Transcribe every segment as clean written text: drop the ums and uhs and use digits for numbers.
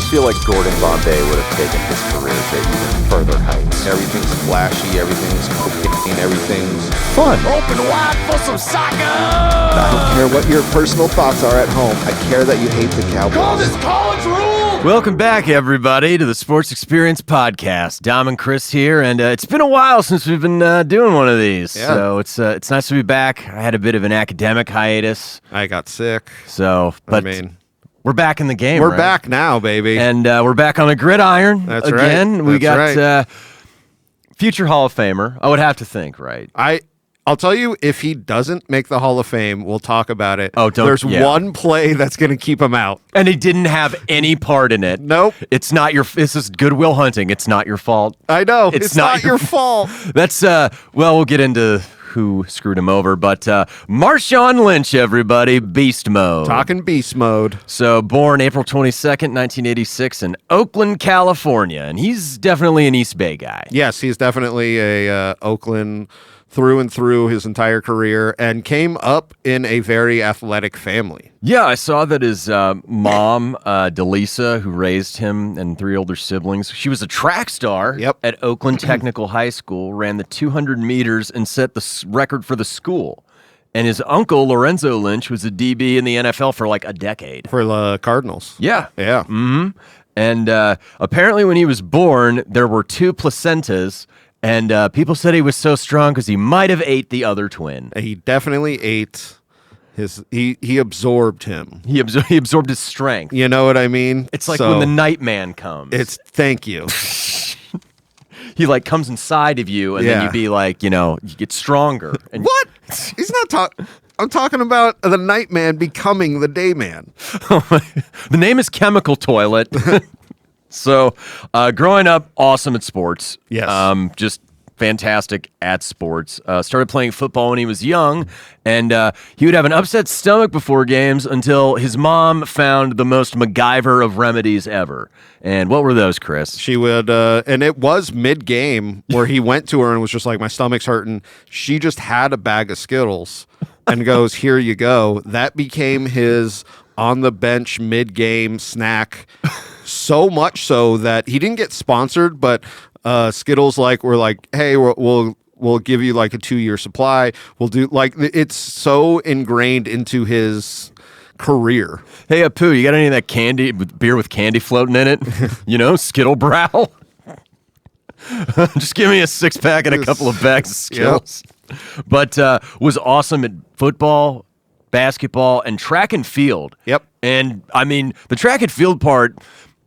almost feel like Gordon Bombay would have taken his career to even further heights. Everything's flashy, everything's cocaine, everything's Fun. Open wide for some soccer! I don't care what your personal thoughts are at home. I care that you hate the Cowboys. Call this college rule! Welcome back, everybody, to the Sports Experience Podcast. Dom and Chris here, and it's been a while since we've been doing one of these. Yeah. So it's nice to be back. I had a bit of an academic hiatus. I got sick. So, but we're back in the game. We're right? back now, baby. And we're back on the gridiron. That's again. right. We That's got future Hall of Famer. I would have to think, right? I'll tell you, if he doesn't make the Hall of Fame, we'll talk about it. Oh, There's one play that's going to keep him out. And he didn't have any part in it. Nope. It's not your. This is Goodwill Hunting. It's not your fault. I know. It's not your fault. That's we'll get into who screwed him over, but Marshawn Lynch, everybody, beast mode. Talking beast mode. So born April 22nd, 1986 in Oakland, California, and he's definitely an East Bay guy. Yes, he's definitely a Oakland through and through his entire career, and came up in a very athletic family. Yeah, I saw that his mom, Delisa, who raised him, and three older siblings, she was a track star at Oakland Technical High School, ran the 200 meters, and set the record for the school. And his uncle, Lorenzo Lynch, was a DB in the NFL for like a decade. For the Cardinals. Yeah. Yeah. Mm-hmm. And apparently when he was born, there were two placentas, and people said he was so strong because he might have ate the other twin. He definitely ate his. He absorbed him. He absorbed his strength. You know what I mean? It's like when the Nightman comes. Thank you. He like comes inside of you, and then you be like, you get stronger. And what? He's not talking. I'm talking about the Nightman becoming the Dayman. The name is Chemical Toilet. So, growing up, awesome at sports. Yes. Just fantastic at sports. Started playing football when he was young, and he would have an upset stomach before games until his mom found the most MacGyver of remedies ever. And what were those, Chris? She would, and it was mid-game where he went to her and was just like, my stomach's hurting. She just had a bag of Skittles and goes, here you go. That became his on-the-bench mid-game snack. So much so that he didn't get sponsored, but Skittles were like, hey, we'll give you like a 2-year supply. We'll do it's so ingrained into his career. Hey, Apu, you got any of that candy beer with candy floating in it? Skittle Brow. Just give me a 6-pack and a couple of bags of Skittles. Yep. But was awesome at football, basketball, and track and field. Yep. And I mean, the track and field part,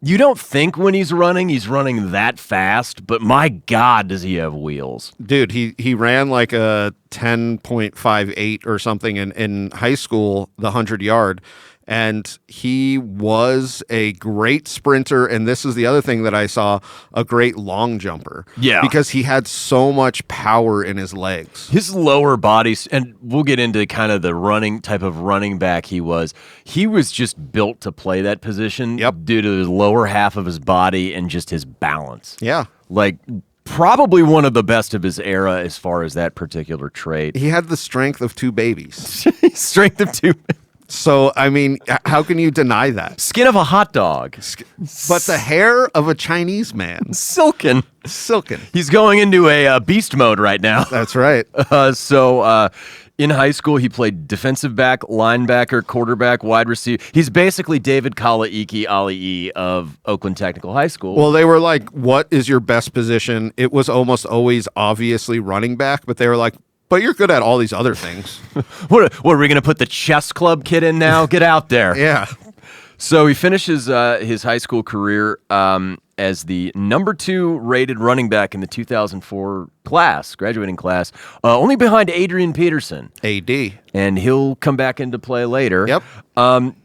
you don't think when he's running that fast, but my God, does he have wheels. Dude, he ran like a 10.58 or something in high school, the 100-yard, and he was a great sprinter, and this is the other thing that I saw, a great long jumper. Yeah. Because he had so much power in his legs. His lower body, and we'll get into kind of the running type of running back he was just built to play that position due to the lower half of his body and just his balance. Yeah. Like, probably one of the best of his era as far as that particular trait. He had the strength of two babies. Strength of two. So, I mean, how can you deny that? Skin of a hot dog. But the hair of a Chinese man. Silken. He's going into a beast mode right now. That's right. So in high school, he played defensive back, linebacker, quarterback, wide receiver. He's basically David Kalaiki Ali'i of Oakland Technical High School. Well, they were like, what is your best position? It was almost always obviously running back, but they were like, but you're good at all these other things. What are we going to put the chess club kid in now? Get out there. Yeah. So he finishes his high school career as the number 2 rated running back in the 2004 graduating class, only behind Adrian Peterson. AD. And he'll come back into play later. Yep.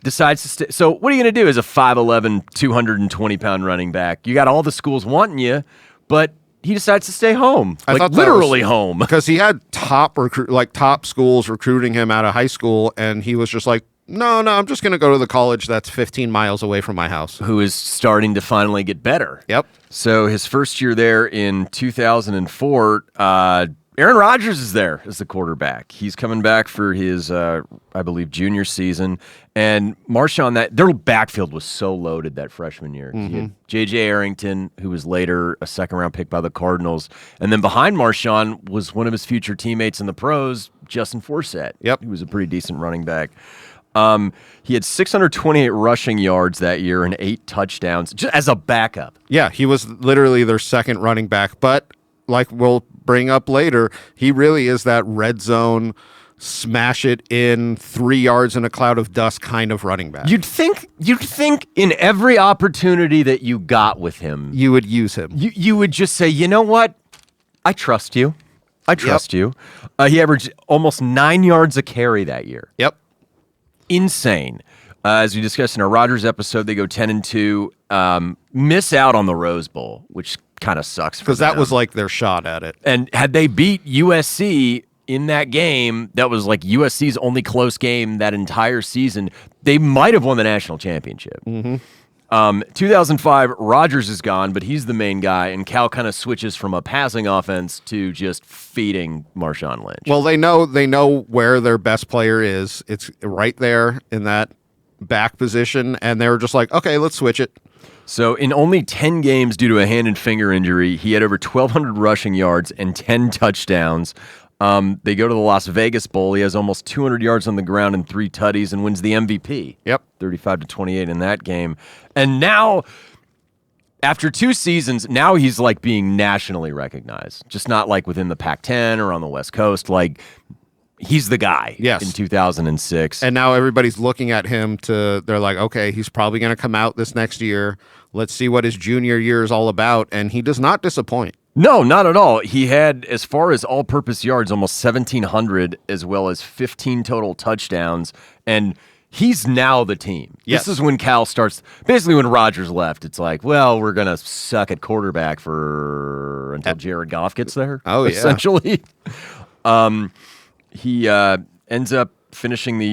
Decides to stay. So what are you going to do as a 5'11", 220-pound running back? You got all the schools wanting you, but he decides to stay home, literally home, because he had top schools recruiting him out of high school, and he was just like, no, I'm just going to go to the college that's 15 miles away from my house. Who is starting to finally get better. Yep. So his first year there in 2004, Aaron Rodgers is there as the quarterback. He's coming back for his, I believe, junior season. And Marshawn, their backfield was so loaded that freshman year. He had J.J. Arrington, who was later a second-round pick by the Cardinals. And then behind Marshawn was one of his future teammates in the pros, Justin Forsett. Yep. He was a pretty decent running back. He had 628 rushing yards that year and 8 touchdowns just as a backup. Yeah, he was literally their second running back. But like we'll bring up later, he really is that red zone, smash it in 3 yards in a cloud of dust kind of running back. You'd think in every opportunity that you got with him, you would use him. You would just say, you know what? I trust you. You. He averaged almost 9 yards a carry that year. Yep. Insane. As we discussed in our Rodgers episode, they go 10-2, miss out on the Rose Bowl, which kind of sucks because that was like their shot at it. And had they beat USC in that game, that was like USC's only close game that entire season, they might have won the national championship. 2005, Rodgers is gone, but he's the main guy, and Cal kind of switches from a passing offense to just feeding Marshawn Lynch. Well, they know where their best player is. It's right there in that back position, and they were just like, okay, let's switch it. So in only 10 games due to a hand and finger injury, he had over 1,200 rushing yards and 10 touchdowns. They go to the Las Vegas Bowl. He has almost 200 yards on the ground and 3 tutties and wins the MVP. Yep. 35-28 in that game. And now, after 2 seasons, now he's like being nationally recognized. Just not like within the Pac-10 or on the West Coast. Like, he's the guy in 2006. And now everybody's looking at him they're like, okay, he's probably going to come out this next year. Let's see what his junior year is all about. And he does not disappoint. No, not at all. He had, as far as all-purpose yards, almost 1,700, as well as 15 total touchdowns. And he's now the team. Yes. This is when Cal starts, basically when Rodgers left, it's like, well, we're going to suck at quarterback until Jared Goff gets there. Oh, yeah. Essentially. He ends up finishing the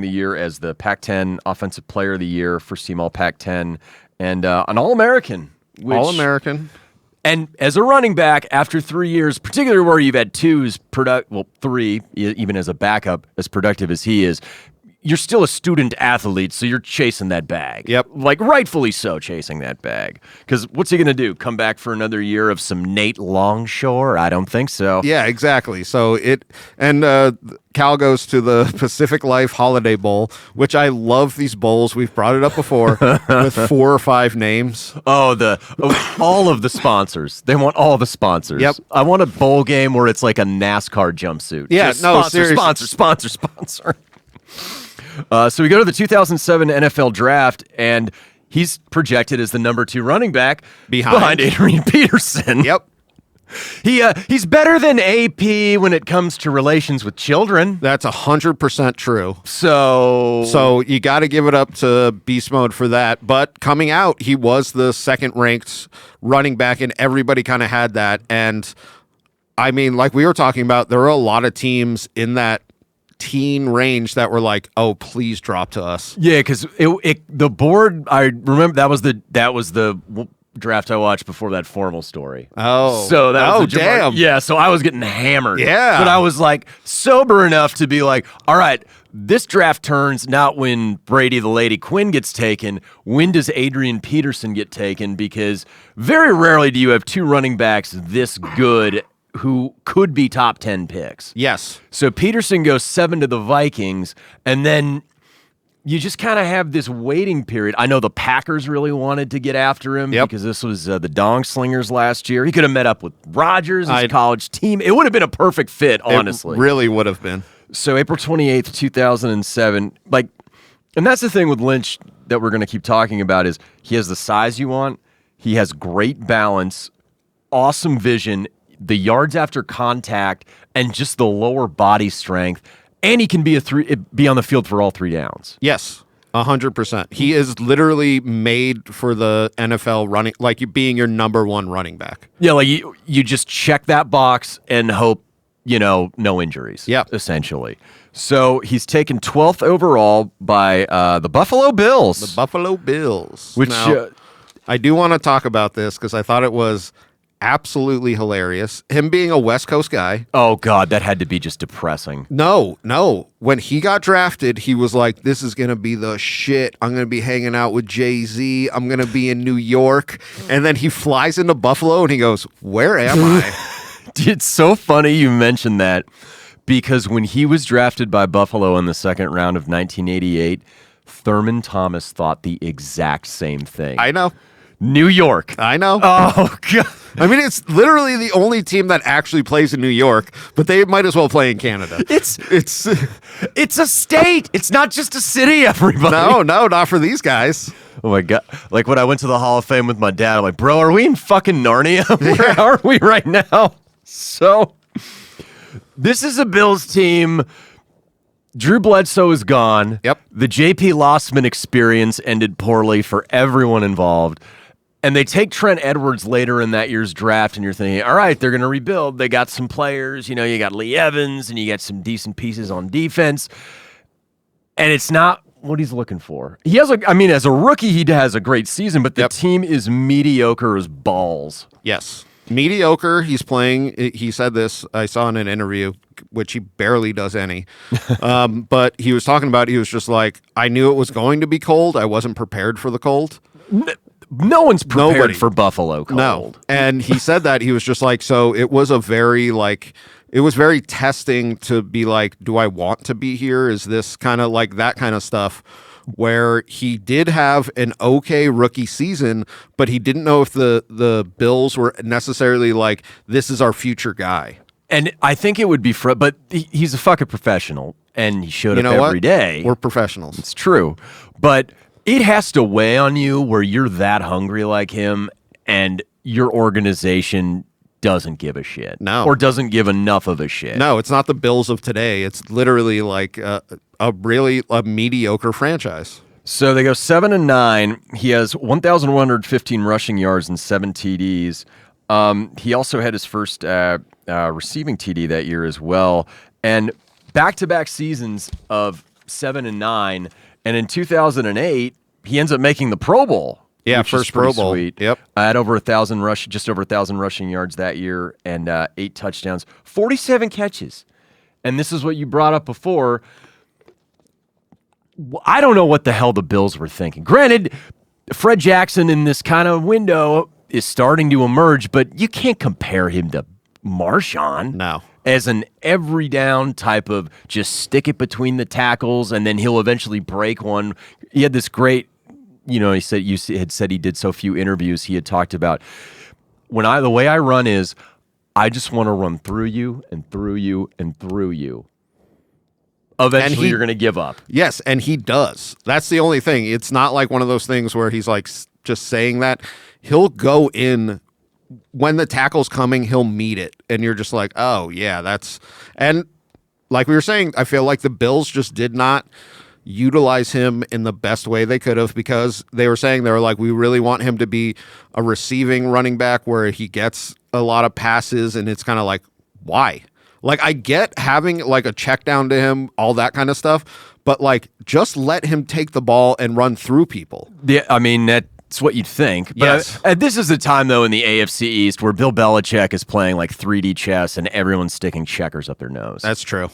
year as the Pac-10 Offensive Player of the Year, first team All Pac-10, and an All-American. All-American. And as a running back, after 3 years, particularly where you've had 3, even as a backup, as productive as he is, you're still a student athlete, so you're chasing that bag. Yep. Like, rightfully so, chasing that bag. Because what's he going to do? Come back for another year of some Nate Longshore? I don't think so. Yeah, exactly. So Cal goes to the Pacific Life Holiday Bowl, which I love these bowls. We've brought it up before with 4 or 5 names. Oh, all of the sponsors. They want all the sponsors. Yep. I want a bowl game where it's like a NASCAR jumpsuit. Yeah, Just no, sponsor, seriously. sponsor. So we go to the 2007 NFL Draft, and he's projected as the number 2 running back behind Adrian Peterson. Yep. He's better than AP when it comes to relations with children. That's 100% true. So you got to give it up to Beast Mode for that. But coming out, he was the second-ranked running back, and everybody kind of had that. And, I mean, like we were talking about, there were a lot of teams in that teen range that were like, oh, please drop to us. Yeah, because the board, I remember that was the draft I watched before that formal story. Oh. So that was damn. Yeah, so I was getting hammered. Yeah. But I was like sober enough to be like, all right, this draft turns not when Brady the Lady Quinn gets taken. When does Adrian Peterson get taken? Because very rarely do you have 2 running backs this good who could be top 10 picks. Yes. So Peterson goes 7 to the Vikings, and then you just kind of have this waiting period. I know the Packers really wanted to get after him because this was the Dong Slingers last year. He could have met up with Rodgers, his college team. It would have been a perfect fit, honestly. It really would have been. So April 28th, 2007, and that's the thing with Lynch that we're going to keep talking about is he has the size you want. He has great balance, awesome vision, the yards after contact, and just the lower body strength. And he can be on the field for all 3 downs. Yes, 100%. He is literally made for the NFL running, like you being your number 1 running back. Yeah, like you just check that box and hope, no injuries. Yeah, essentially. So he's taken 12th overall by the Buffalo Bills. The Buffalo Bills. Which now, I do want to talk about this because I thought it was absolutely hilarious. Him being a West Coast guy. Oh, God, that had to be just depressing. No. When he got drafted, he was like, this is going to be the shit. I'm going to be hanging out with Jay-Z. I'm going to be in New York. And then he flies into Buffalo and he goes, where am I? It's so funny you mentioned that, because when he was drafted by Buffalo in the second round of 1988, Thurman Thomas thought the exact same thing. I know. New York. I know. Oh, God. I mean, it's literally the only team that actually plays in New York, but they might as well play in Canada. It's a state. It's not just a city, everybody. No, not for these guys. Oh, my God. Like, when I went to the Hall of Fame with my dad, I'm like, bro, are we in fucking Narnia? Where are we right now? So, this is a Bills team. Drew Bledsoe is gone. Yep. The J.P. Lossman experience ended poorly for everyone involved. And they take Trent Edwards later in that year's draft, and you're thinking, all right, they're going to rebuild. They got some players. You know, you got Lee Evans, and you got some decent pieces on defense. And it's not what he's looking for. He has as a rookie, he has a great season, but the team is mediocre as balls. Yes. Mediocre. He's playing. He said this, I saw in an interview, which he barely does any. But he was talking about, he was just like, I knew it was going to be cold. I wasn't prepared for the cold. No one's prepared for Buffalo cold. No. And he said that, he was just like, so it was it was very testing to be like, do I want to be here? Is this kind of like that kind of stuff, where he did have an okay rookie season, but he didn't know if the Bills were necessarily like, this is our future guy. And I think it would be but he's a fucking professional, and he showed up every day. We're professionals. It's true. But it has to weigh on you where you're that hungry like him, and your organization doesn't give a shit. No. Or doesn't give enough of a shit. No, it's not the Bills of today. It's literally like a mediocre franchise. So they go 7-9. He has 1,115 rushing yards and 7 TDs. He also had his first receiving TD that year as well. And back-to-back seasons of 7-9. And in 2008, he ends up making the Pro Bowl. Yeah, first Pro Bowl. Sweet. Yep. Had just over 1,000 rushing yards that year, and 8 touchdowns, 47 catches. And this is what you brought up before. I don't know what the hell the Bills were thinking. Granted, Fred Jackson in this kind of window is starting to emerge, but you can't compare him to Marshawn. No. As an every down type of just stick it between the tackles, and then he'll eventually break one. He had this great, you had said he did so few interviews. He had talked about, the way I run is, I just want to run through you and through you and through you. Eventually, you're going to give up. Yes, and he does. That's the only thing. It's not like one of those things where he's like just saying that. He'll go in when the tackle's coming, he'll meet it, and you're just like, oh yeah, and like we were saying, I feel like the Bills just did not utilize him in the best way they could have, because they were like, we really want him to be a receiving running back where he gets a lot of passes, and it's kind of like, why? Like, I get having like a check down to him, all that kind of stuff, but like, just let him take the ball and run through people. Yeah, I mean, that's what you'd think. But yes. This is the time, though, in the AFC East where Bill Belichick is playing like 3D chess and everyone's sticking checkers up their nose. That's true.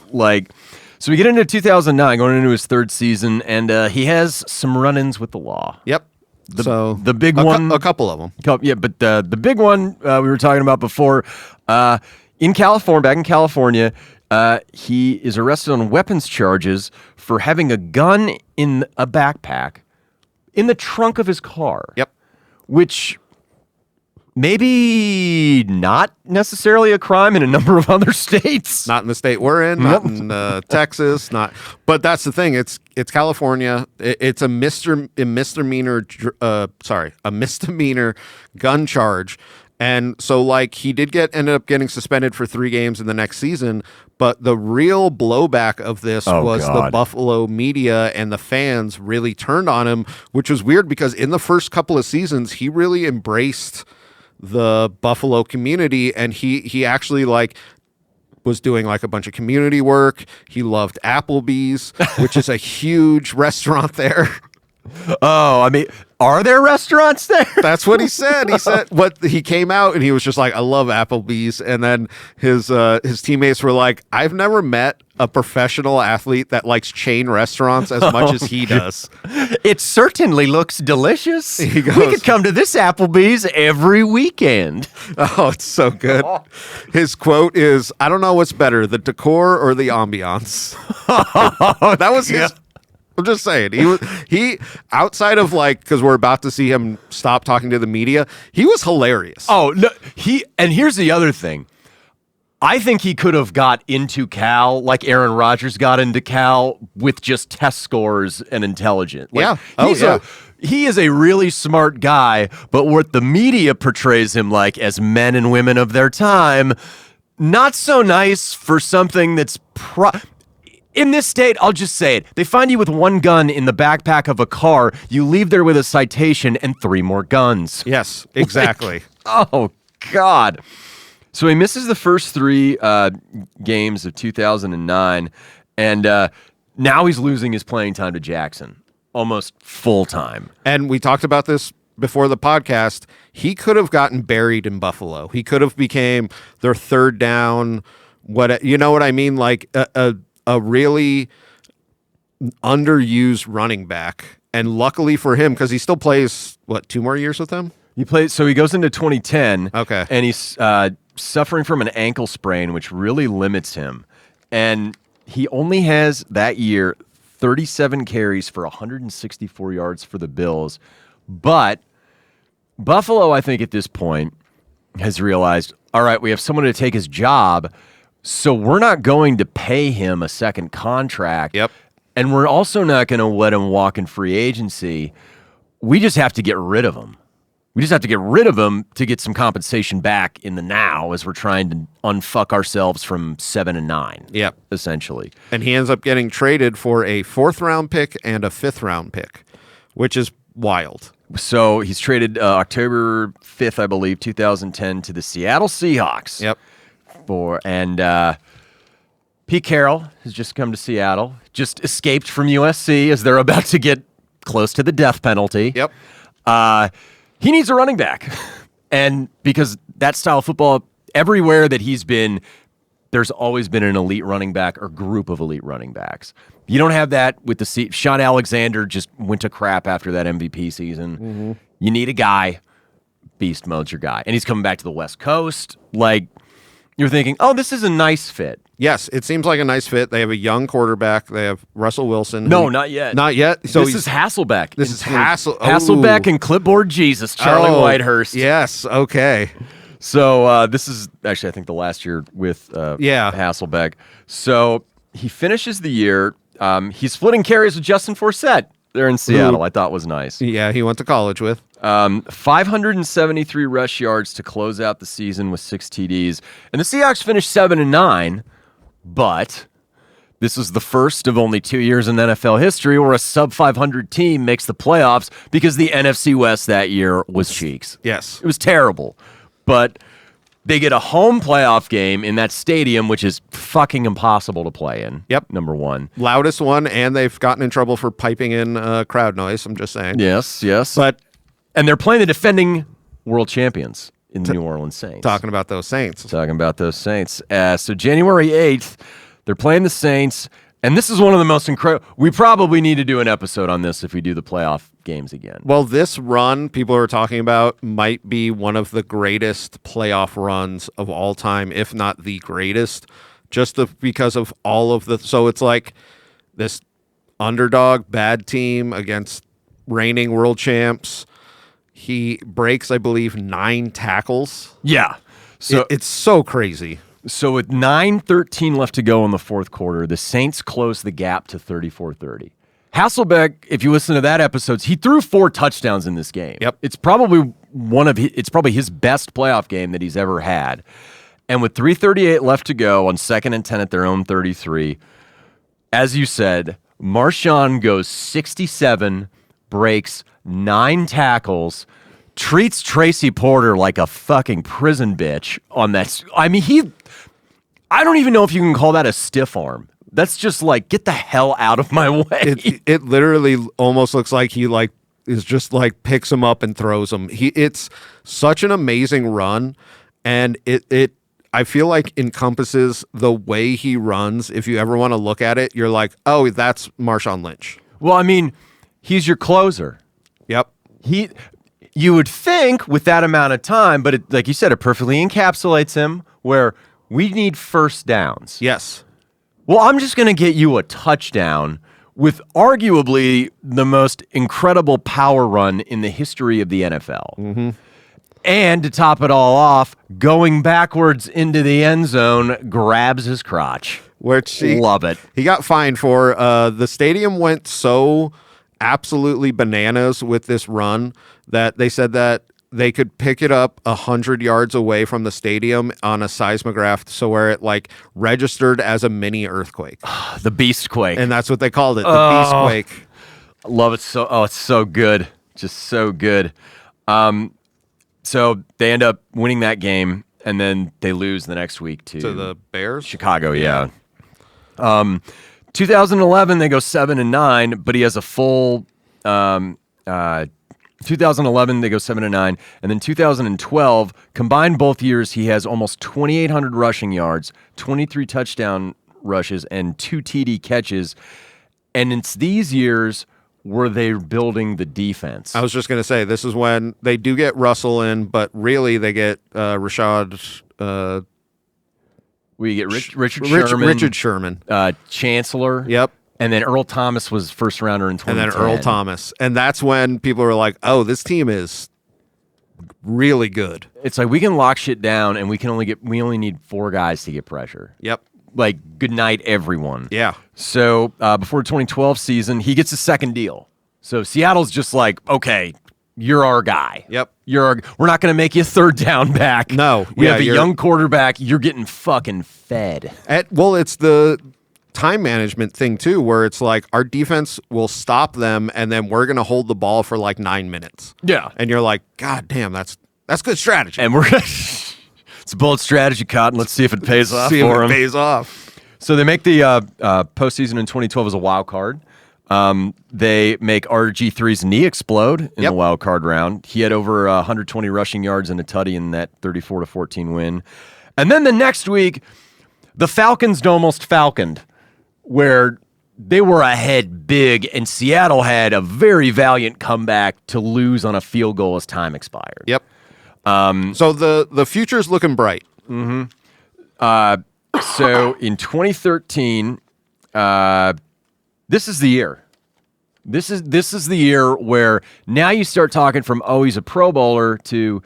So we get into 2009, going into his third season, and he has some run-ins with the law. Yep. The big one. A couple of them. Yeah, but the big one we were talking about before, back in California, he is arrested on weapons charges for having a gun in a backpack in the trunk of his car. Yep. Which maybe not necessarily a crime in a number of other states. Not in the state we're in, not in Texas, but that's the thing. It's California. It's a misdemeanor gun charge. And so, like, he ended up getting suspended for 3 games in the next season. But the real blowback of this the Buffalo media and the fans really turned on him, which was weird because in the first couple of seasons, he really embraced the Buffalo community, and he actually was doing like a bunch of community work. He loved Applebee's, which is a huge restaurant there. Oh, I mean, Are there restaurants there? That's what he said. He said he came out and he was just like, I love Applebee's. And then his teammates were like, I've never met a professional athlete that likes chain restaurants as much as he does. It certainly looks delicious. He goes, we could come to this Applebee's every weekend. Oh, it's so good. His quote is, I don't know what's better, the decor or the ambiance. That was his. I'm just saying, he outside of because we're about to see him stop talking to the media, he was hilarious. Oh, no, and here's the other thing. I think he could have got into Cal like Aaron Rodgers got into Cal with just test scores and intelligence. He is a really smart guy, but what the media portrays him like as men and women of their time, not so nice for something that's in this state, I'll just say it. They find you with one gun in the backpack of a car. You leave there with a citation and 3 more guns. Yes, exactly. Oh, God. So he misses the first 3 games of 2009, and now he's losing his playing time to Jackson, almost full time. And we talked about this before the podcast. He could have gotten buried in Buffalo. He could have became their third down. You know what I mean? Like a really underused running back. And luckily for him, because he still plays, 2 more years with them? He goes into 2010. Okay. And he's suffering from an ankle sprain, which really limits him. And he only has that year 37 carries for 164 yards for the Bills. But Buffalo, I think at this point, has realized, all right, we have someone to take his job, so we're not going to pay him a second contract. Yep. And we're also not going to let him walk in free agency. We just have to get rid of him. We just have to get rid of him to get some compensation back in the now as we're trying to unfuck ourselves from 7 and 9. Yep. Essentially. And he ends up getting traded for a 4th-round pick and a 5th-round pick, which is wild. So he's traded October 5th, I believe, 2010 to the Seattle Seahawks. Yep. Pete Carroll has just come to Seattle, just escaped from USC as they're about to get close to the death penalty. Yep. He needs a running back. And because that style of football, everywhere that he's been, there's always been an elite running back or group of elite running backs. You don't have that with the Sean Alexander just went to crap after that MVP season. Mm-hmm. You need a guy. Beast mode's your guy. And he's coming back to the West Coast. You're thinking, oh, this is a nice fit. Yes, it seems like a nice fit. They have a young quarterback. They have Russell Wilson. No, not yet. Not yet? So this is Hasselbeck. This is Hasselbeck and Clipboard Jesus, Charlie Whitehurst. Yes, okay. So this is actually, I think, the last year with Hasselbeck. So he finishes the year. He's splitting carries with Justin Forsett there in Seattle. I thought was nice. Yeah, he went to college with. 573 rush yards to close out the season with 6 TDs. And the Seahawks finished 7 and 9, but this is the first of only 2 years in NFL history where a sub-500 team makes the playoffs because the NFC West that year was cheeks. Yes. It was terrible. But they get a home playoff game in that stadium, which is fucking impossible to play in. Yep. Number one. Loudest one, and they've gotten in trouble for piping in crowd noise, I'm just saying. Yes. And they're playing the defending world champions in the New Orleans Saints. Talking about those Saints. So January 8th, they're playing the Saints, and this is one of the most incredible. We probably need to do an episode on this if we do the playoff games again. Well, this run people are talking about might be one of the greatest playoff runs of all time, if not the greatest, because of all of the. So it's like this underdog bad team against reigning world champs. He breaks, I believe, 9 tackles. Yeah. So it's so crazy. So with 9:13 left to go in the fourth quarter, the Saints close the gap to 34-30. Hasselbeck, if you listen to that episode, he threw 4 touchdowns in this game. Yep. It's probably his best playoff game that he's ever had. And with 3:38 left to go on 2nd and 10 at their own 33, as you said, Marshawn goes 67, breaks 9 tackles, treats Tracy Porter like a fucking prison bitch on that. I mean, I don't even know if you can call that a stiff arm. That's just like, get the hell out of my way. It literally almost looks like he is just like picks him up and throws him. It's such an amazing run, and it I feel like encompasses the way he runs. If you ever want to look at it, you're like, oh, that's Marshawn Lynch. Well, I mean, he's your closer. Yep. You would think with that amount of time, but like you said, it perfectly encapsulates him where we need first downs. Yes. Well, I'm just going to get you a touchdown with arguably the most incredible power run in the history of the NFL. Mm-hmm. And to top it all off, going backwards into the end zone, grabs his crotch. Which love it. He got fined for. The stadium went so absolutely bananas with this run that they said that they could pick it up 100 yards away from the stadium on a seismograph, so where it like registered as a mini earthquake. The Beast Quake. And that's what they called it, the Beast Quake. I love it so. Oh, it's so good. Just so good. So they end up winning that game, and then they lose the next week to the Bears? Chicago, yeah. 2011, they go 7-9, but he has a full 2011, they go 7-9, and then 2012, combined both years, he has almost 2,800 rushing yards, 23 touchdown rushes, and 2 TD catches. And it's these years where they're building the defense. I was just going to say, this is when they do get Russell in, but really they get Rashad. We get Richard Sherman. Chancellor. Yep. And then Earl Thomas was first rounder in 2010. And then Earl Thomas. And that's when people were like, oh, this team is really good. It's like we can lock shit down and we only need 4 guys to get pressure. Yep. Like, good night, everyone. Yeah. So before 2012 season, he gets a second deal. So Seattle's just like, okay, you're our guy. Yep. We're not going to make you third down back. No. We have a young quarterback. You're getting fucking fed. It's the time management thing too, where it's like our defense will stop them and then we're going to hold the ball for like 9 minutes. Yeah. And you're like, God damn, that's good strategy. And it's a bold strategy, Cotton. Let's see if it pays off see for if it him. pays off. So they make the postseason in 2012 as a wild card. They make RG3's knee explode in the wild card round. He had over 120 rushing yards and a tutty in that 34-14 win. And then the next week, the Falcons almost falconed, where they were ahead big, and Seattle had a very valiant comeback to lose on a field goal as time expired. Yep. So the future's looking bright. Mm-hmm. So in 2013, this is the year. This is the year where now you start talking from, oh, he's a Pro Bowler to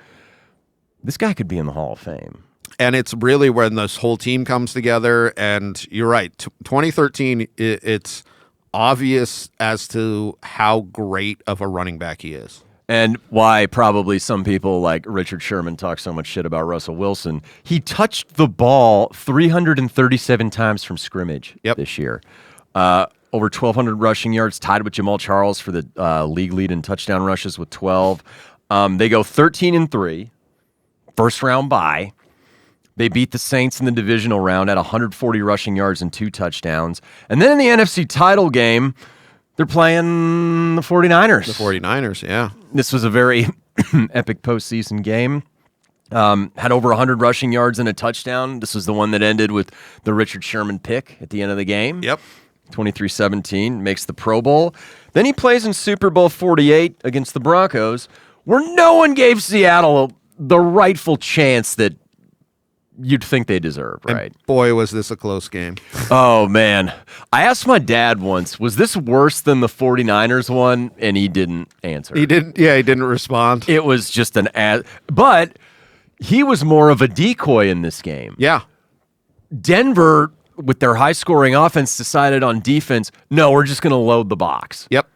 this guy could be in the Hall of Fame. And it's really when this whole team comes together. And you're right, 2013, it's obvious as to how great of a running back he is. And why probably some people like Richard Sherman talk so much shit about Russell Wilson. He touched the ball 337 times from scrimmage this year. Over 1,200 rushing yards, tied with Jamal Charles for the league lead in touchdown rushes with 12. They go 13-3, first round bye. They beat the Saints in the divisional round at 140 rushing yards and 2 touchdowns. And then in the NFC title game, they're playing the 49ers. The 49ers, yeah. This was a very epic postseason game. Had over 100 rushing yards and a touchdown. This was the one that ended with the Richard Sherman pick at the end of the game. Yep. 23-17, makes the Pro Bowl. Then he plays in Super Bowl 48 against the Broncos, where no one gave Seattle the rightful chance that you'd think they deserve, right? And boy, was this a close game. Oh, man. I asked my dad once, was this worse than the 49ers one? And he didn't answer. He didn't respond. It was just but he was more of a decoy in this game. Yeah. Denver, with their high-scoring offense, decided on defense, no, we're just going to load the box. Yep.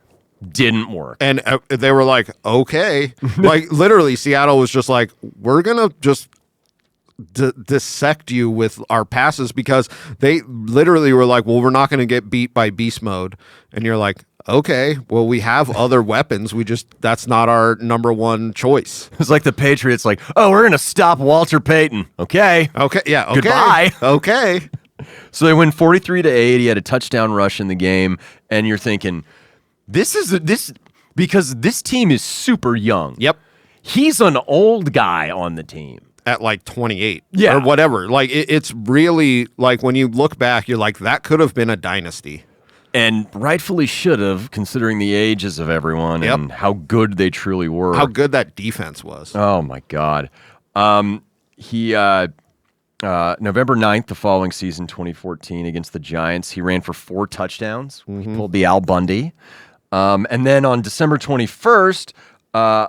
Didn't work. And they were like, okay. Like, literally, Seattle was just like, we're going to just dissect you with our passes, because they literally were like, well, we're not going to get beat by beast mode. And you're like, okay, well, we have other weapons. That's not our number one choice. It's like the Patriots, like, oh, we're going to stop Walter Payton. Okay. Okay. Yeah. Okay. Goodbye. Okay. So they win 43-8. He had a touchdown rush in the game. And you're thinking, this because this team is super young. Yep. He's an old guy on the team. At like 28 Yeah. or whatever. Like it's really like when you look back, you're like, that could have been a dynasty. And rightfully should have, considering the ages of everyone and how good they truly were. How good that defense was. Oh, my God. November 9th, the following season, 2014, against the Giants, he ran for 4 touchdowns. He pulled the Al Bundy. And then on December 21st,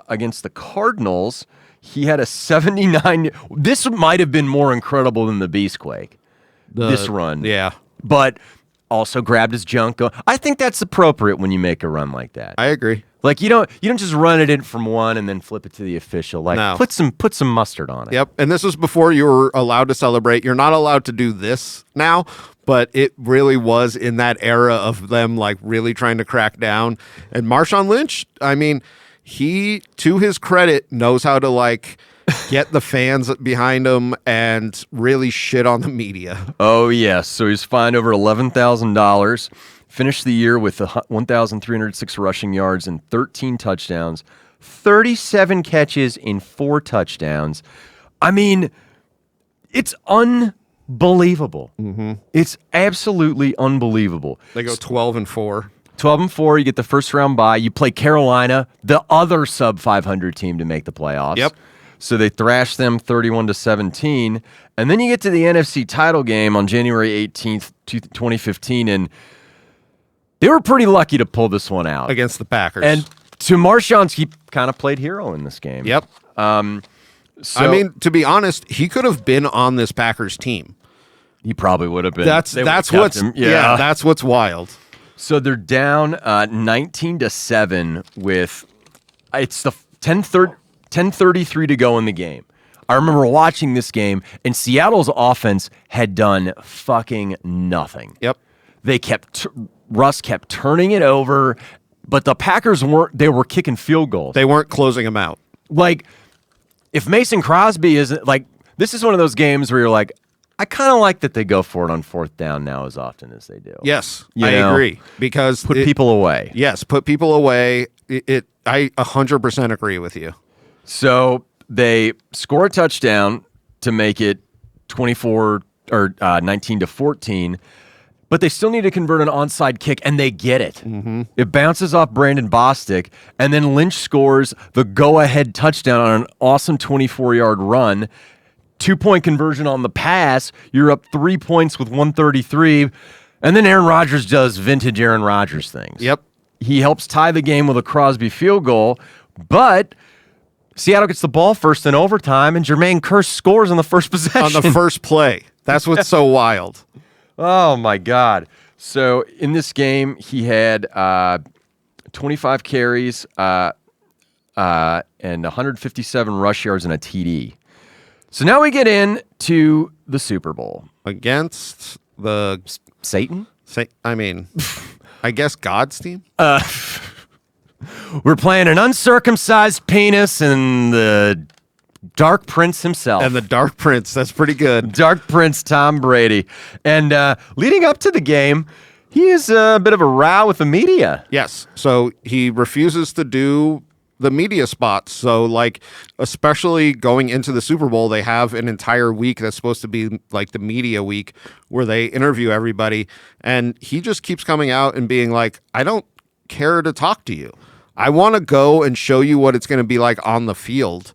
against the Cardinals, he had a 79. This might have been more incredible than the Beast Quake, this run. Yeah. But also grabbed his junk. I think that's appropriate when you make a run like that. I agree. Like you don't just run it in from one and then flip it to the official. Like put some mustard on it. Yep. And this was before you were allowed to celebrate. You're not allowed to do this now, but it really was in that era of them like really trying to crack down. And Marshawn Lynch, I mean, he, to his credit, knows how to like get the fans behind him and really shit on the media. Oh, yes. So he's fined over $11,000. Finished the year with 1,306 rushing yards and 13 touchdowns, 37 catches in 4 touchdowns. I mean, it's unbelievable. It's absolutely unbelievable. They go 12-4. 12-4, you get the first round bye. You play Carolina, the other sub 500 team to make the playoffs. Yep. So they thrashed them 31-17, and then you get to the NFC title game on January 18th, 2015, and they were pretty lucky to pull this one out Against the Packers. And to Marshawn's, he kind of played hero in this game. Yep. So, I mean, to be honest, he could have been on this Packers team. he probably would have been. That's what's that's what's wild. So they're down 19-7 with it's the 10:33 to go in the game. I remember watching this game, and Seattle's offense had done fucking nothing. Yep. They Russ kept turning it over, but the Packers they were kicking field goals. They weren't closing him out. Like, if Mason Crosby isn't, like, this is one of those games where you're like, I kind of like that they go for it on 4th down now as often as they do. Yes, I agree. Because put people away. Yes, put people away. I 100% agree with you. So they score a touchdown to make it 19-14, but they still need to convert an onside kick, and they get it. Mm-hmm. It bounces off Brandon Bostic, and then Lynch scores the go-ahead touchdown on an awesome 24-yard run. 2-point conversion on the pass. You're up 3 points with 1:33, and then Aaron Rodgers does vintage Aaron Rodgers things. Yep. He helps tie the game with a Crosby field goal, but Seattle gets the ball first in overtime, and Jermaine Kearse scores on the first possession. On the first play. That's what's so wild. Oh, my God. So in this game, he had 25 carries and 157 rush yards and a TD. So now we get into the Super Bowl. Against the... Satan? I guess God's team? We're playing an uncircumcised penis and the Dark Prince himself. And the Dark Prince. That's pretty good. Dark Prince Tom Brady. And leading up to the game, he is a bit of a row with the media. Yes. So he refuses to do the media spots. So, like, especially going into the Super Bowl, they have an entire week that's supposed to be like the media week where they interview everybody. And he just keeps coming out and being like, I don't care to talk to you. I want to go and show you what it's going to be like on the field.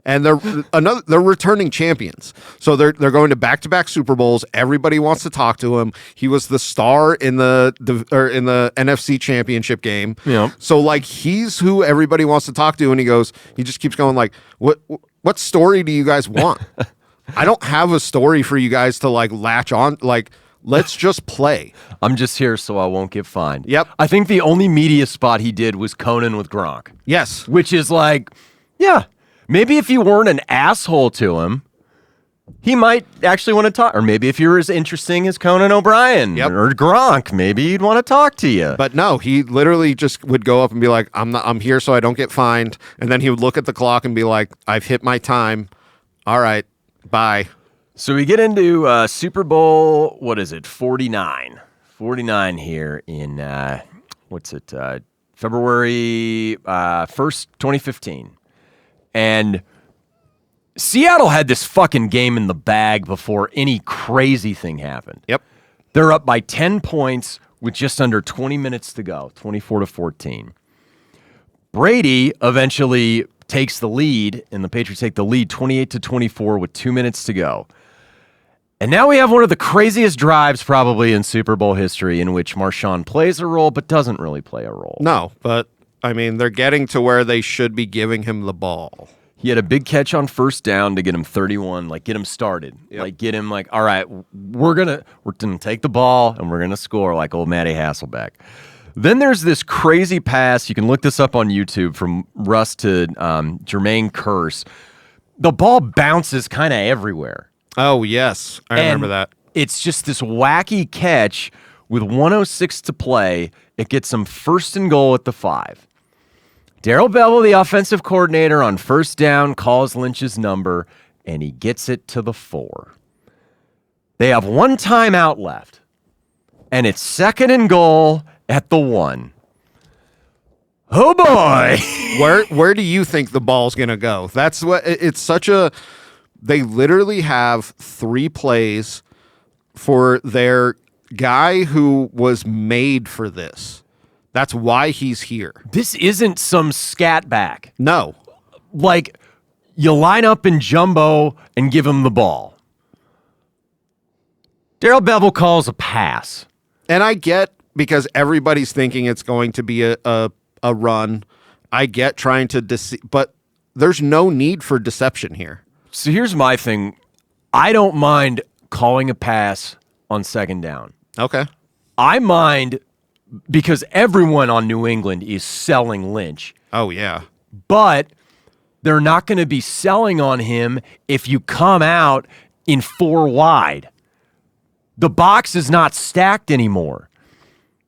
And they're returning champions. So they're going to back-to-back Super Bowls. Everybody wants to talk to him. He was the star in the NFC Championship game. Yeah. So like he's who everybody wants to talk to, and he just keeps going like, what story do you guys want? I don't have a story for you guys to like latch on. Like, let's just play. I'm just here so I won't get fined. Yep. I think the only media spot he did was Conan with Gronk. Yes. Which is like, yeah. Maybe if you weren't an asshole to him, he might actually want to talk. Or maybe if you're as interesting as Conan O'Brien or Gronk, maybe he'd want to talk to you. But no, he literally just would go up and be like, I'm here so I don't get fined. And then he would look at the clock and be like, I've hit my time. All right, bye. So we get into Super Bowl, 49. 49 here in, February 1st, 2015. And Seattle had this fucking game in the bag before any crazy thing happened. Yep. They're up by 10 points with just under 20 minutes to go, 24-14. Brady eventually takes the lead, and the Patriots take the lead 28-24 with 2 minutes to go. And now we have one of the craziest drives probably in Super Bowl history in which Marshawn plays a role but doesn't really play a role. No, but, I mean, they're getting to where they should be giving him the ball. He had a big catch on first down to get him 31, like get him started. Yep. Like get him like, all right, we're gonna take the ball and we're gonna score like old Matty Hasselbeck. Then there's this crazy pass. You can look this up on YouTube from Russ to Jermaine Kearse. The ball bounces kind of everywhere. Oh, yes. I remember that. It's just this wacky catch with 1:06 to play. It gets them first and goal at the 5. Darrell Bevell, the offensive coordinator, on first down, calls Lynch's number, and he gets it to the 4. They have one timeout left, and it's second and goal at the 1. Oh, boy. Where do you think the ball's going to go? That's what it's such a. They literally have 3 plays for their guy who was made for this. That's why he's here. This isn't some scat back. No. Like, you line up in jumbo and give him the ball. Darrell Bevell calls a pass. And I get, because everybody's thinking it's going to be a run. I get trying to deceive, but there's no need for deception here. So here's my thing. I don't mind calling a pass on second down. Okay. I mind because everyone on New England is selling Lynch. Oh, yeah. But they're not going to be selling on him if you come out in 4 wide. The box is not stacked anymore.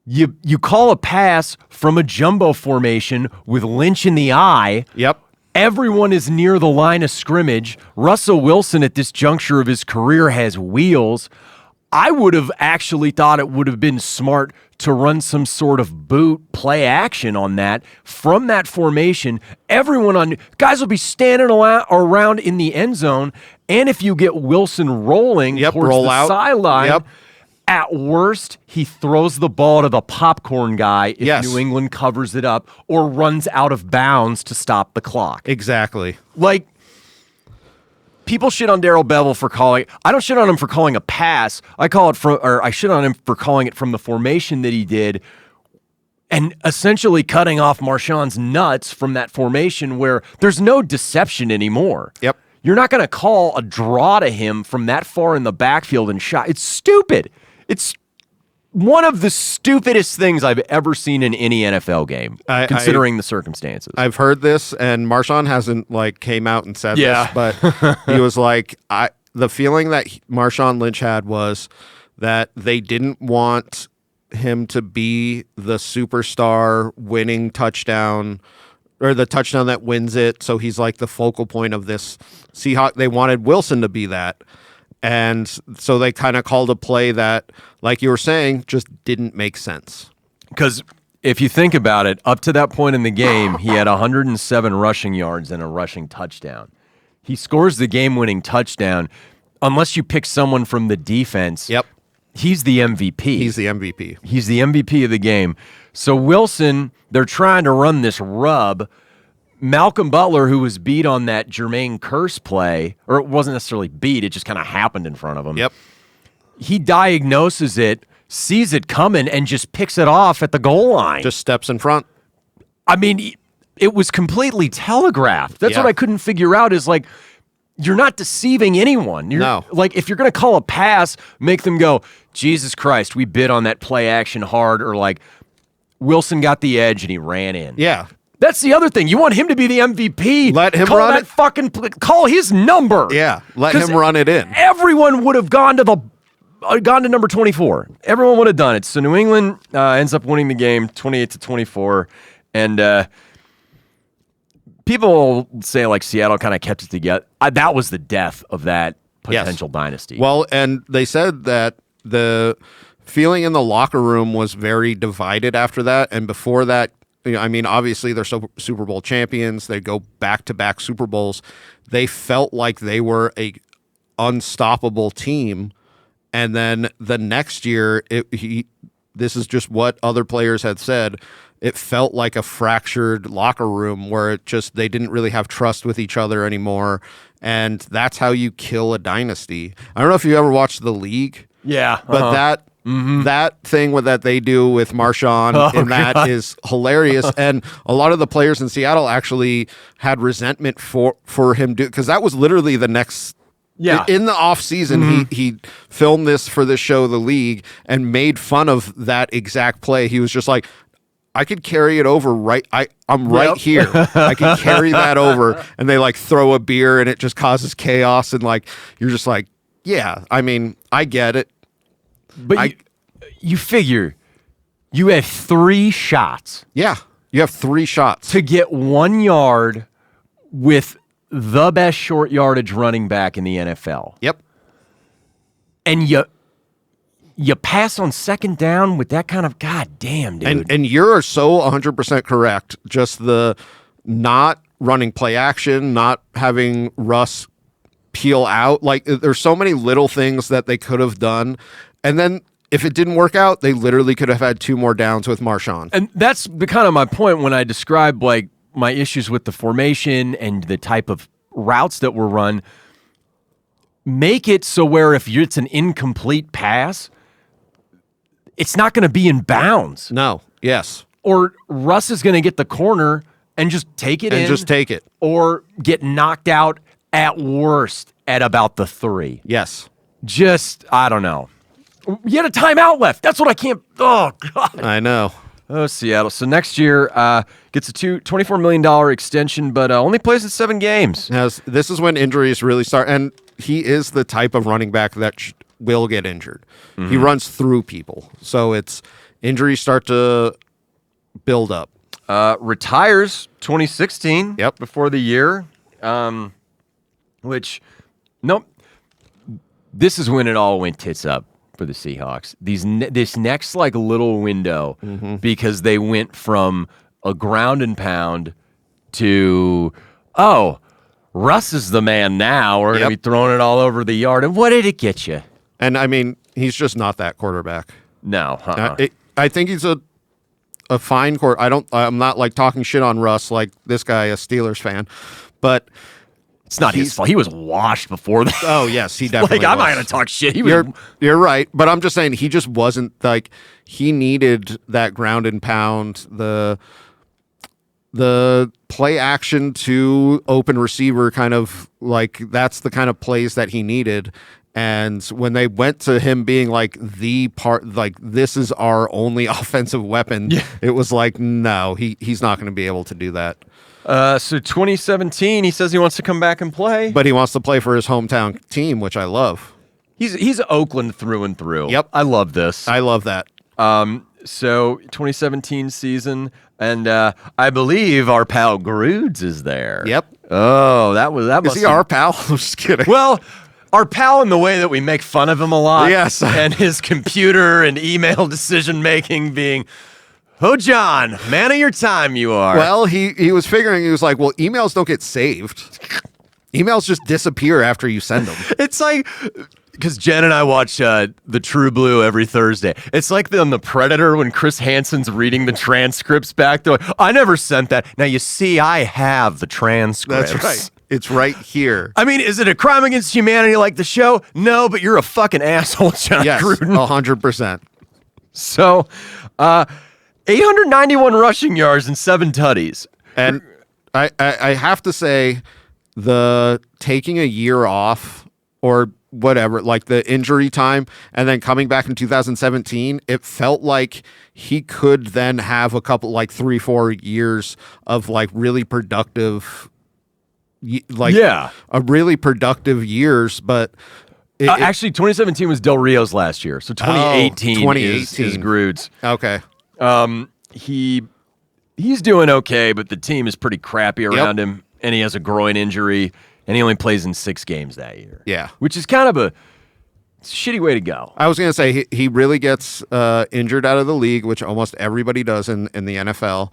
You call a pass from a jumbo formation with Lynch in the eye. Yep. Everyone is near the line of scrimmage. Russell Wilson at this juncture of his career has wheels. I would have actually thought it would have been smart to run some sort of boot play action on that from that formation. Everyone on guys will be standing around in the end zone, and if you get Wilson rolling towards the sideline, at worst he throws the ball to the popcorn guy if New England covers it up or runs out of bounds to stop the clock. Exactly. Like, people shit on Darrell Bevell for calling. I don't shit on him for calling a pass. I shit on him for calling it from the formation that he did, and essentially cutting off Marshawn's nuts from that formation where there's no deception anymore. Yep. You're not going to call a draw to him from that far in the backfield and shot. It's stupid. It's one of the stupidest things I've ever seen in any NFL game, considering the circumstances. I've heard this, and Marshawn hasn't came out and said this, but he was like, the feeling that Marshawn Lynch had was that they didn't want him to be the superstar winning touchdown or the touchdown that wins it. So he's like the focal point of this Seahawks. They wanted Wilson to be that. And so they kind of called a play that, like you were saying, just didn't make sense. Because if you think about it, up to that point in the game, he had 107 rushing yards and a rushing touchdown. He scores the game-winning touchdown. Unless you pick someone from the defense, he's the MVP. He's the MVP. He's the MVP of the game. So Wilson, they're trying to run this rub. Malcolm Butler, who was beat on that Jermaine Kearse play, or it wasn't necessarily beat, it just kind of happened in front of him. Yep. He diagnoses it, sees it coming, and just picks it off at the goal line. Just steps in front. I mean, it was completely telegraphed. That's what I couldn't figure out is like, you're not deceiving anyone. No. Like, if you're going to call a pass, make them go, Jesus Christ, we bid on that play action hard, or like, Wilson got the edge and he ran in. Yeah. That's the other thing. You want him to be the MVP. Let him run it. Call his number. Yeah, let him run it in. Everyone would have gone to number 24. Everyone would have done it. So New England ends up winning the game 28-24. And people say like Seattle kind of kept it together. That was the death of that potential dynasty. Well, and they said that the feeling in the locker room was very divided after that. And before that I mean, obviously they're Super Bowl champions. They go back-to-back Super Bowls. They felt like they were a unstoppable team. And then the next year, this is just what other players had said. It felt like a fractured locker room where they didn't really have trust with each other anymore. And that's how you kill a dynasty. I don't know if you ever watched The League. Yeah. But that thing that they do with Marshawn is hilarious. And a lot of the players in Seattle actually had resentment for him because that was literally the next. Yeah. In the off season, he filmed this for the show, The League, and made fun of that exact play. He was just like, I could carry it over I'm right here. I can carry that over. And they like throw a beer and it just causes chaos. And like, you're just like, yeah, I mean, I get it. But you figure you have 3 shots. Yeah. You have 3 shots to get 1 yard with the best short yardage running back in the NFL. Yep. And you pass on second down with that kind of, god damn, dude. And you're so 100% correct. Just the not running play action, not having Russ peel out. Like, there's so many little things that they could have done. And then if it didn't work out, they literally could have had 2 more downs with Marshawn. And that's kind of my point when I describe like my issues with the formation and the type of routes that were run. Make it so where if it's an incomplete pass, it's not going to be in bounds. No. Yes. Or Russ is going to get the corner and just take it just take it. Or get knocked out at worst at about the 3. Yes. Just, I don't know. You had a timeout left. That's what I can't. Oh, God. I know. Oh, Seattle. So next year gets a $24 million extension, but only plays in 7 games. This is when injuries really start. And he is the type of running back that will get injured. He runs through people. So injuries start to build up. Retires 2016 before the year, this is when it all went tits up for the Seahawks. This next like little window, because they went from a ground and pound to, Russ is the man now. We're going to be throwing it all over the yard. And what did it get you? And I mean, he's just not that quarterback. No. I think he's a fine quarterback. I'm not like talking shit on Russ like this guy, a Steelers fan, but it's not his fault. He was washed before that. Oh, yes, he definitely was. I'm not going to talk shit. You're right, but I'm just saying he just wasn't like he needed that ground and pound, the play action to open receiver kind of like that's the kind of plays that he needed. And when they went to him being like the part, like this is our only offensive weapon, it was like, no, he's not going to be able to do that. So 2017, he says he wants to come back and play. But he wants to play for his hometown team, which I love. He's Oakland through and through. Yep. I love this. I love that. So 2017 season, and I believe our pal Grudes is there. Yep. Oh, that is he our pal? I'm just kidding. Well, our pal in the way that we make fun of him a lot. Yes. And his computer and email decision-making being, oh, John, man of your time you are. Well, he was figuring, he was like, well, emails don't get saved. Emails just disappear after you send them. It's like, because Jen and I watch The True Blue every Thursday. It's like on The Predator when Chris Hansen's reading the transcripts back. They're like, I never sent that. Now, you see, I have the transcripts. That's right. It's right here. I mean, is it a crime against humanity like the show? No, but you're a fucking asshole, John Gruden. 100%. So, 891 rushing yards and 7 tutties. And I have to say, the taking a year off or whatever, like the injury time, and then coming back in 2017, it felt like he could then have a couple, like 3-4 years of like really productive, a really productive years, but actually 2017 was Del Rio's last year, so 2018 is Grude's. Okay. He's doing okay, but the team is pretty crappy around him, and he has a groin injury, and he only plays in 6 games that year. Yeah. Which is kind of It's a shitty way to go. I was going to say he really gets injured out of the league, which almost everybody does in the NFL.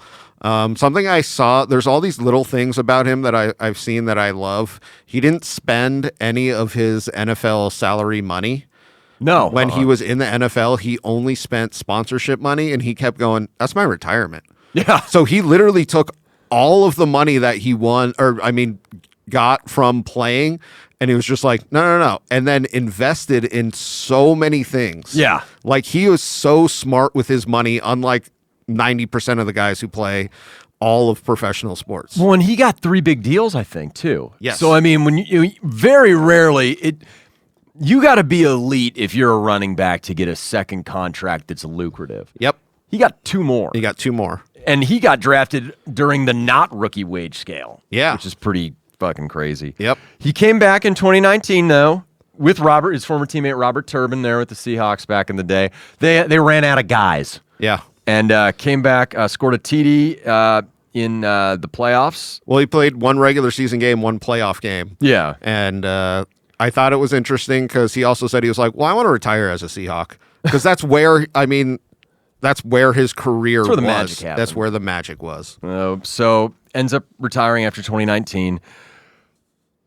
Something I saw, there's all these little things about him that I've seen that I love. He didn't spend any of his NFL salary money. No. When he was in the NFL, he only spent sponsorship money, and he kept going, that's my retirement. Yeah. So he literally took all of the money that he got from playing, and he was just like, no, and then invested in so many things. Yeah. Like, he was so smart with his money, unlike 90% of the guys who play all of professional sports. Well, and he got 3 big deals, I think, too. Yes. So, I mean, when you very rarely, you got to be elite if you're a running back to get a second contract that's lucrative. Yep. He got 2 more. He got 2 more. And he got drafted during the not rookie wage scale. Yeah. Which is pretty fucking crazy. Yep. He came back in 2019, though, with his former teammate Robert Turbin there with the Seahawks back in the day. They ran out of guys. Yeah. And came back, scored a TD in the playoffs. Well, he played 1 regular season game, 1 playoff game. Yeah. And I thought it was interesting because he also said he was like, well, I want to retire as a Seahawk. Because that's where, that's where his career was. That's where the magic happened. That's where the magic was. So ends up retiring after 2019.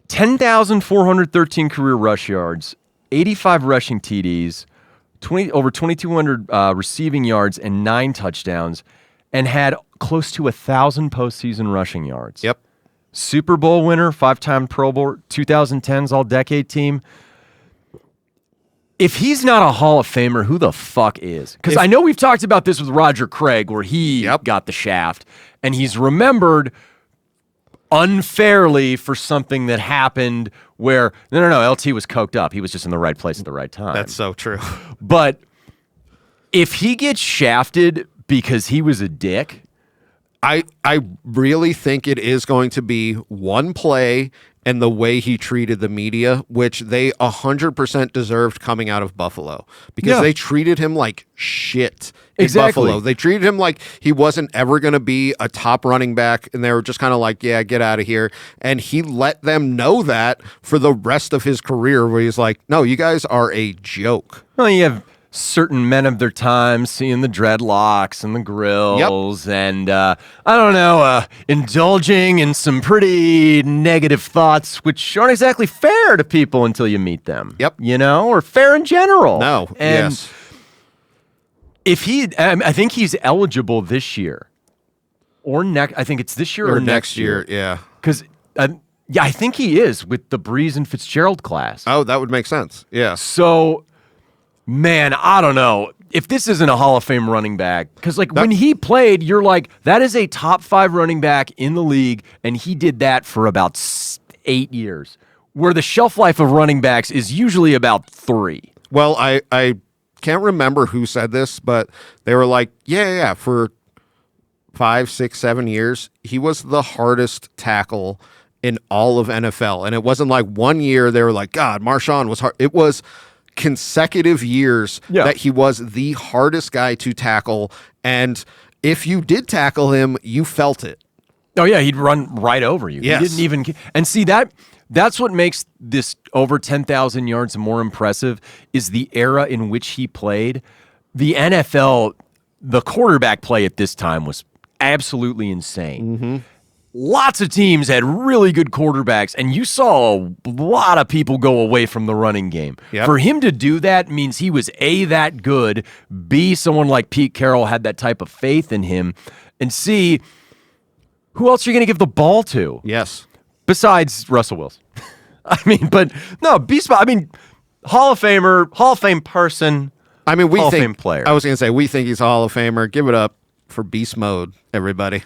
10,413 career rush yards, 85 rushing TDs, over 2,200 receiving yards, and 9 touchdowns, and had close to 1,000 postseason rushing yards. Yep. Super Bowl winner, 5-time Pro Bowl, 2010's All-Decade team. If he's not a Hall of Famer, who the fuck is? Because I know we've talked about this with Roger Craig, where he got the shaft, and he's remembered unfairly for something that happened where, no, LT was coked up. He was just in the right place at the right time. That's so true. But if he gets shafted because he was a dick, I really think it is going to be one play and the way he treated the media, which they 100% deserved coming out of Buffalo, because they treated him like shit in Buffalo. They treated him like he wasn't ever going to be a top running back, and they were just kind of like, yeah, get out of here. And he let them know that for the rest of his career, where he's like, no, you guys are a joke. Well, you have certain men of their time seeing the dreadlocks and the grills and, I don't know, indulging in some pretty negative thoughts, which aren't exactly fair to people until you meet them. Yep. Or fair in general. No. And yes. if I think he's eligible this year or next. I think it's this year or next year. Yeah. Because, I think he is with the Breeze and Fitzgerald class. Oh, that would make sense. Yeah. So, man, I don't know if this isn't a Hall of Fame running back, because when he played, you're like, that is a top 5 running back in the league, and he did that for about 8 years, where the shelf life of running backs is usually about 3. Well, I can't remember who said this, but they were like, yeah, for 5, 6, 7 years, he was the hardest tackle in all of NFL. And it wasn't like 1 year they were like, God, Marshawn was hard. It was consecutive years that he was the hardest guy to tackle, and if you did tackle him, you felt it. Oh yeah, he'd run right over you. Yes. He didn't even. And see, that's what makes this over 10,000 yards more impressive, is the era in which he played. The NFL, the quarterback play at this time was absolutely insane. Mm-hmm. Lots of teams had really good quarterbacks, and you saw a lot of people go away from the running game. Yep. For him to do that means he was A, that good, B, someone like Pete Carroll had that type of faith in him, and C, who else are you going to give the ball to? Yes. Besides Russell Wilson. Hall of Famer, Hall of Fame person, Hall of Fame player. I was going to say, we think he's a Hall of Famer. Give it up for Beast Mode, everybody.